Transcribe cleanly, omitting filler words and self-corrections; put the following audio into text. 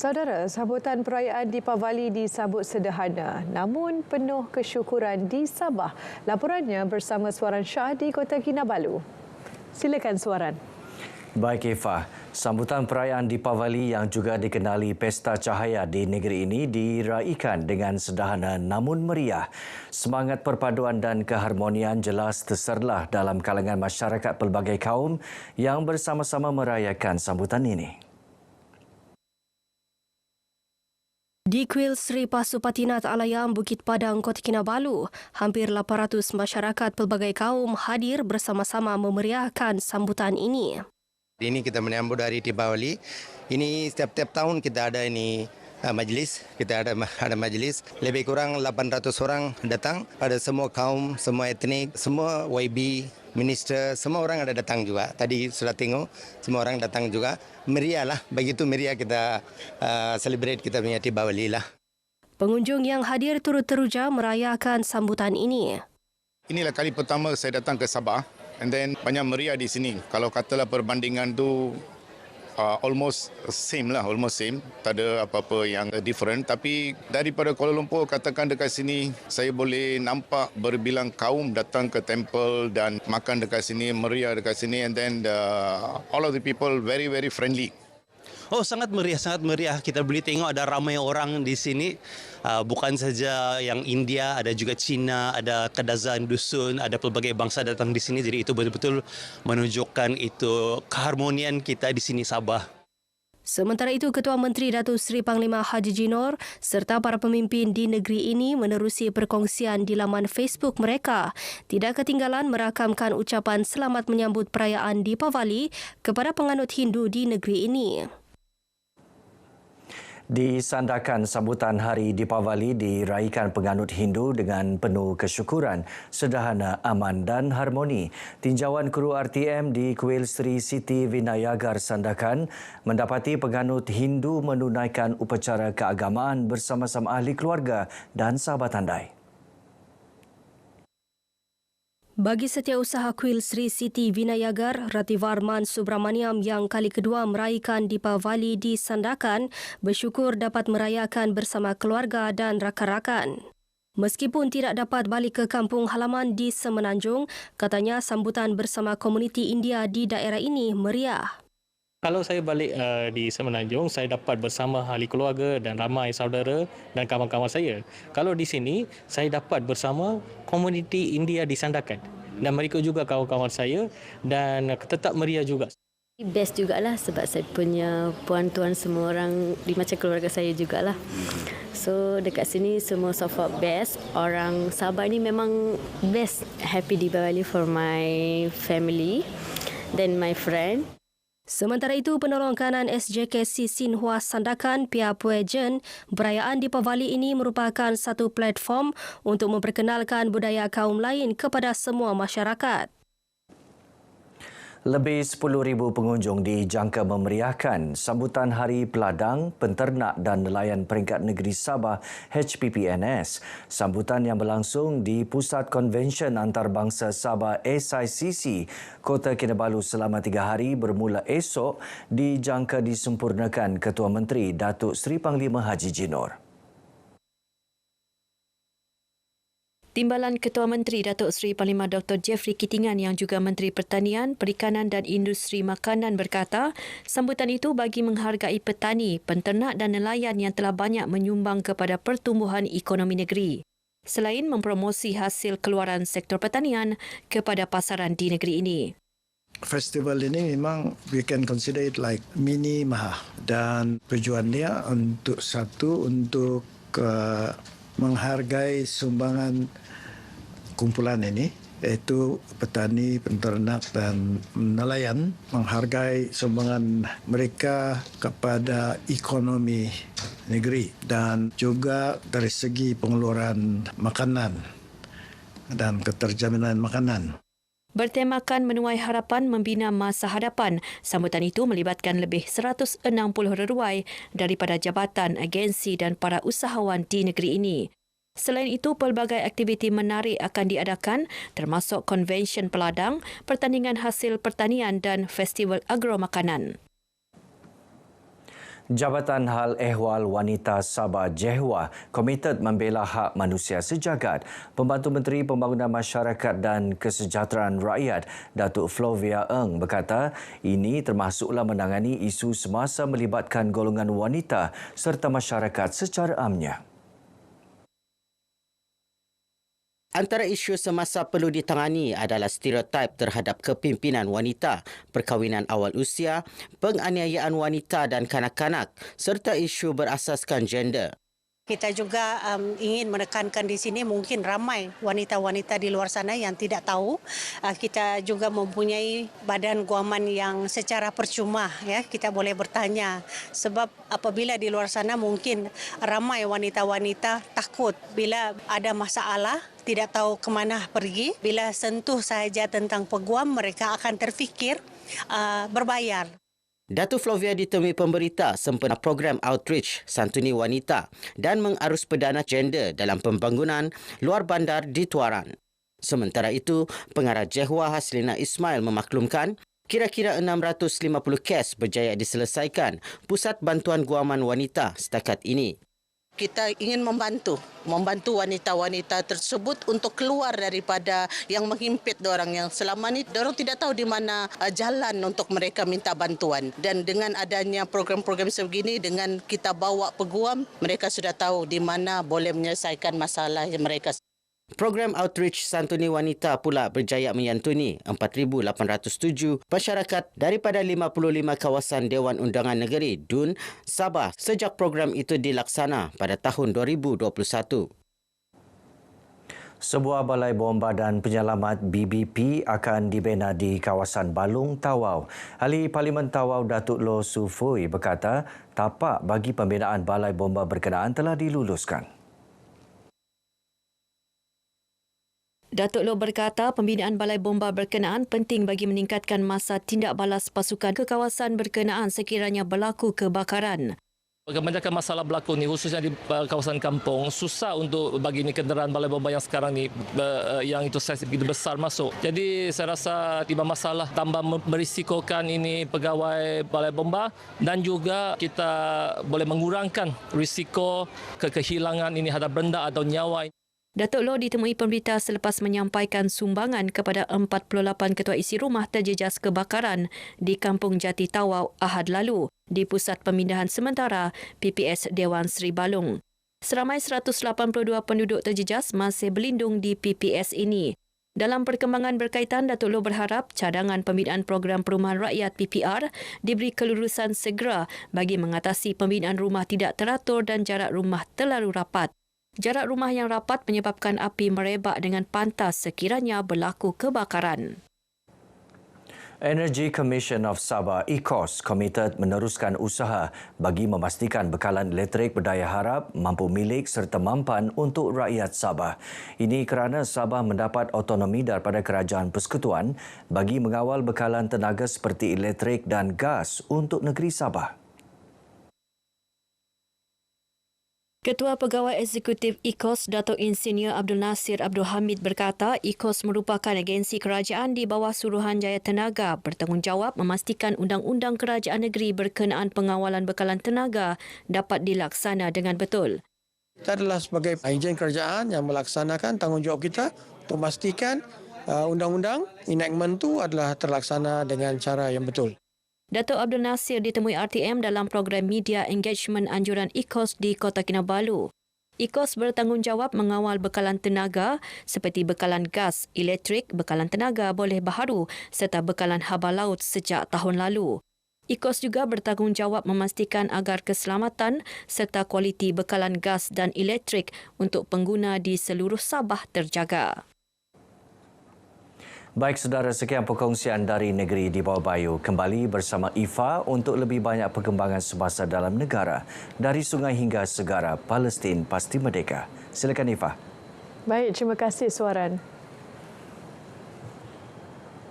Saudara, sambutan perayaan Deepavali disambut sederhana namun penuh kesyukuran di Sabah. Laporannya bersama Suaran Shah di Kota Kinabalu. Silakan Suaran. Baik Eva, sambutan perayaan Deepavali yang juga dikenali Pesta Cahaya di negeri ini diraikan dengan sederhana namun meriah. Semangat perpaduan dan keharmonian jelas terserlah dalam kalangan masyarakat pelbagai kaum yang bersama-sama merayakan sambutan ini. Di Kuil Sri Pasupatinath Alayam Bukit Padang, Kota Kinabalu, hampir 800 masyarakat pelbagai kaum hadir bersama-sama memeriahkan sambutan ini. Ini kita menyambut hari Deepavali. Ini setiap tahun kita ada ini majlis. Kita ada majlis. Lebih kurang 800 orang datang. Ada semua kaum, semua etnik, semua YB, minister, semua orang ada datang juga. Tadi sudah tengok, semua orang datang juga. Meriah lah, begitu meriah kita celebrate kita punya Deepavali lah. Pengunjung yang hadir turut teruja merayakan sambutan ini. Inilah kali pertama saya datang ke Sabah. And then banyak meriah di sini. Kalau katalah perbandingan tu almost same. Tak ada apa-apa yang different. Tapi daripada Kuala Lumpur, katakan dekat sini, saya boleh nampak berbilang kaum datang ke temple dan makan dekat sini, meriah dekat sini. And then all of the people very, very friendly. Oh, sangat meriah, sangat meriah. Kita boleh tengok ada ramai orang di sini. Bukan saja yang India, ada juga Cina, ada Kadazan Dusun, ada pelbagai bangsa datang di sini. Jadi itu betul-betul menunjukkan itu keharmonian kita di sini Sabah. Sementara itu, Ketua Menteri Datuk Seri Panglima Haji Jinor serta para pemimpin di negeri ini menerusi perkongsian di laman Facebook mereka. Tidak ketinggalan merakamkan ucapan selamat menyambut perayaan Deepavali kepada penganut Hindu di negeri ini. Disandarkan sambutan Hari Deepavali diraikan penganut Hindu dengan penuh kesyukuran, sederhana, aman dan harmoni. Tinjauan kru RTM di Kuil Sri Siti Vinayagar Sandakan mendapati penganut Hindu menunaikan upacara keagamaan bersama-sama ahli keluarga dan sahabat andai. Bagi setiausaha Kuil Sri Siti Vinayagar, Rativarman Subramaniam yang kali kedua meraihkan Deepavali di Sandakan bersyukur dapat merayakan bersama keluarga dan rakan-rakan. Meskipun tidak dapat balik ke kampung halaman di Semenanjung, katanya sambutan bersama komuniti India di daerah ini meriah. Kalau saya balik di Semenanjung, saya dapat bersama ahli keluarga dan ramai saudara dan kawan-kawan saya. Kalau di sini, saya dapat bersama komuniti India di Sandakan. Dan mereka juga kawan-kawan saya dan tetap meriah juga. Best jugalah sebab saya punya puan-tuan semua orang di macam keluarga saya jugalah. So dekat sini semua so far best. Orang Sabah ni memang best. Happy Deepavali for my family then my friend. Sementara itu, penolong kanan SJKC Sinhua Sandakan, Pia Puejen, perayaan Deepavali ini merupakan satu platform untuk memperkenalkan budaya kaum lain kepada semua masyarakat. Lebih 10,000 pengunjung dijangka memeriahkan sambutan Hari Peladang, Penternak dan Nelayan Peringkat Negeri Sabah HPPNS. Sambutan yang berlangsung di Pusat Konvensyen Antarabangsa Sabah SICC, Kota Kinabalu selama 3 hari bermula esok dijangka disempurnakan Ketua Menteri Datuk Seri Panglima Haji Jinor. Timbalan Ketua Menteri Datuk Seri Panglima Dr. Jeffrey Kitingan yang juga Menteri Pertanian, Perikanan dan Industri Makanan berkata, sambutan itu bagi menghargai petani, penternak dan nelayan yang telah banyak menyumbang kepada pertumbuhan ekonomi negeri. Selain mempromosi hasil keluaran sektor pertanian kepada pasaran di negeri ini. Festival ini memang we can consider it like mini Maha dan tujuannya untuk menghargai sumbangan kumpulan ini, iaitu petani, penternak dan nelayan, menghargai sumbangan mereka kepada ekonomi negeri dan juga dari segi pengeluaran makanan dan keterjaminan makanan. Bertemakan menuai harapan membina masa hadapan, sambutan itu melibatkan lebih 160 reruai daripada jabatan, agensi dan para usahawan di negeri ini. Selain itu, pelbagai aktiviti menarik akan diadakan termasuk konvensyen peladang, pertandingan hasil pertanian dan festival agro makanan. Jabatan Hal Ehwal Wanita Sabah JEHWA komited membela hak manusia sejagat. Pembantu Menteri Pembangunan Masyarakat dan Kesejahteraan Rakyat, Datuk Flovia Ng berkata ini termasuklah menangani isu semasa melibatkan golongan wanita serta masyarakat secara amnya. Antara isu semasa perlu ditangani adalah stereotip terhadap kepimpinan wanita, perkahwinan awal usia, penganiayaan wanita dan kanak-kanak serta isu berasaskan gender. Kita juga ingin menekankan di sini mungkin ramai wanita-wanita di luar sana yang tidak tahu. Kita juga mempunyai badan guaman yang secara percuma, ya, kita boleh bertanya. Sebab apabila di luar sana mungkin ramai wanita-wanita takut bila ada masalah, tidak tahu ke mana pergi. Bila sentuh saja tentang peguam, mereka akan terfikir berbayar. Datuk Flovia ditemui pemberita sempena program outreach santuni wanita dan mengarus perdana gender dalam pembangunan luar bandar di Tuaran. Sementara itu, pengarah JEHWA Haslina Ismail memaklumkan kira-kira 650 kes berjaya diselesaikan Pusat Bantuan Guaman Wanita setakat ini. Kita ingin membantu wanita-wanita tersebut untuk keluar daripada yang menghimpit dorang yang selama ni dorang tidak tahu di mana jalan untuk mereka minta bantuan. Dan dengan adanya program-program sebegini, dengan kita bawa peguam, mereka sudah tahu di mana boleh menyelesaikan masalah mereka. Program outreach santuni wanita pula berjaya menyantuni 4,807 masyarakat daripada 55 kawasan Dewan Undangan Negeri DUN Sabah sejak program itu dilaksana pada tahun 2021. Sebuah balai bomba dan penyelamat BBP akan dibina di kawasan Balung, Tawau. Ahli Parlimen Tawau Datuk Loh Su Fui berkata tapak bagi pembinaan balai bomba berkenaan telah diluluskan. Datuk Loh berkata pembinaan balai bomba berkenaan penting bagi meningkatkan masa tindak balas pasukan ke kawasan berkenaan sekiranya berlaku kebakaran. Kebanyakan masalah berlaku ni khususnya di kawasan kampung, susah untuk bagi ni kenderaan balai bomba yang sekarang ni yang itu saiz begitu besar masuk. Jadi saya rasa tiba masalah tambah merisikokan ini pegawai balai bomba dan juga kita boleh mengurangkan risiko kehilangan ini hadap benda atau nyawa. Datuk Loh ditemui pemberita selepas menyampaikan sumbangan kepada 48 ketua isi rumah terjejas kebakaran di Kampung Jati Tawau Ahad lalu di Pusat Pemindahan Sementara PPS Dewan Seri Balung. Seramai 182 penduduk terjejas masih berlindung di PPS ini. Dalam perkembangan berkaitan, Datuk Loh berharap cadangan pembinaan program perumahan rakyat PPR diberi kelulusan segera bagi mengatasi pembinaan rumah tidak teratur dan jarak rumah terlalu rapat. Jarak rumah yang rapat menyebabkan api merebak dengan pantas sekiranya berlaku kebakaran. Energy Commission of Sabah ECOS komited meneruskan usaha bagi memastikan bekalan elektrik berdaya harap, mampu milik serta mampan untuk rakyat Sabah. Ini kerana Sabah mendapat autonomi daripada Kerajaan Persekutuan bagi mengawal bekalan tenaga seperti elektrik dan gas untuk negeri Sabah. Ketua Pegawai Eksekutif ECOS, Datuk Insinyur Abdul Nasir Abdul Hamid berkata ECOS merupakan agensi kerajaan di bawah Suruhanjaya Tenaga bertanggungjawab memastikan undang-undang kerajaan negeri berkenaan pengawalan bekalan tenaga dapat dilaksana dengan betul. Kita adalah sebagai ejen kerajaan yang melaksanakan tanggungjawab kita untuk memastikan undang-undang enactment itu adalah terlaksana dengan cara yang betul. Datuk Abdul Nasir ditemui RTM dalam program media engagement anjuran ECOS di Kota Kinabalu. ECOS bertanggungjawab mengawal bekalan tenaga seperti bekalan gas, elektrik, bekalan tenaga boleh baharu serta bekalan haba laut sejak tahun lalu. ECOS juga bertanggungjawab memastikan agar keselamatan serta kualiti bekalan gas dan elektrik untuk pengguna di seluruh Sabah terjaga. Baik saudara, sekian perkongsian dari Negeri di Bawah Bayu. Kembali bersama Ifa untuk lebih banyak perkembangan semasa dalam negara. Dari sungai hingga segara, Palestin pasti merdeka. Silakan Ifa. Baik, terima kasih Suaran.